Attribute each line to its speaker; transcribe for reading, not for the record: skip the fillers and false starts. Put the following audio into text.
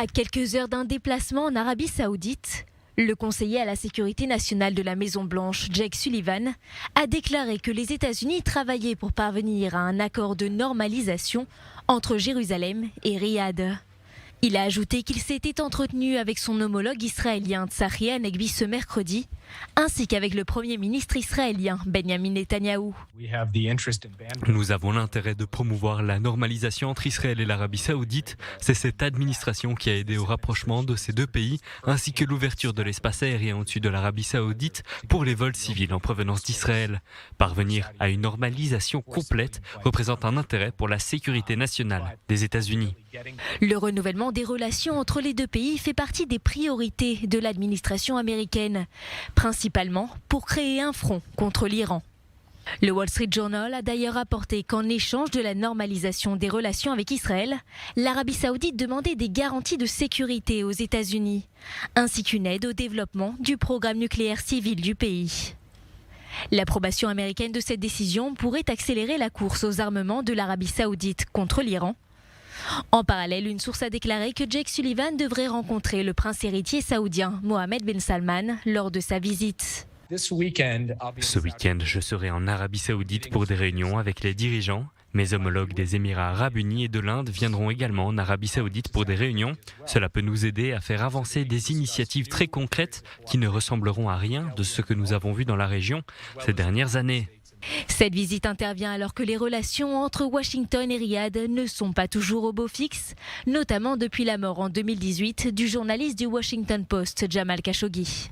Speaker 1: À quelques heures d'un déplacement en Arabie Saoudite, le conseiller à la sécurité nationale de la Maison-Blanche, Jake Sullivan, a déclaré que les États-Unis travaillaient pour parvenir à un accord de normalisation entre Jérusalem et Riyad. Il a ajouté qu'il s'était entretenu avec son homologue israélien Tsachi Hanegbi ce mercredi, ainsi qu'avec le Premier ministre israélien Benjamin Netanyahou.
Speaker 2: Nous avons l'intérêt de promouvoir la normalisation entre Israël et l'Arabie Saoudite. C'est cette administration qui a aidé au rapprochement de ces deux pays, ainsi que l'ouverture de l'espace aérien au-dessus de l'Arabie Saoudite pour les vols civils en provenance d'Israël. Parvenir à une normalisation complète représente un intérêt pour la sécurité nationale des États-Unis.
Speaker 1: Le renouvellement des relations entre les deux pays fait partie des priorités de l'administration américaine, principalement pour créer un front contre l'Iran. Le Wall Street Journal a d'ailleurs rapporté qu'en échange de la normalisation des relations avec Israël, l'Arabie Saoudite demandait des garanties de sécurité aux États-Unis, ainsi qu'une aide au développement du programme nucléaire civil du pays. L'approbation américaine de cette décision pourrait accélérer la course aux armements de l'Arabie Saoudite contre l'Iran. En parallèle, une source a déclaré que Jake Sullivan devrait rencontrer le prince héritier saoudien Mohammed bin Salman lors de sa visite.
Speaker 2: Ce week-end, je serai en Arabie Saoudite pour des réunions avec les dirigeants. Mes homologues des Émirats arabes unis et de l'Inde viendront également en Arabie Saoudite pour des réunions. Cela peut nous aider à faire avancer des initiatives très concrètes qui ne ressembleront à rien de ce que nous avons vu dans la région ces dernières années.
Speaker 1: Cette visite intervient alors que les relations entre Washington et Riyad ne sont pas toujours au beau fixe, notamment depuis la mort en 2018 du journaliste du Washington Post Jamal Khashoggi.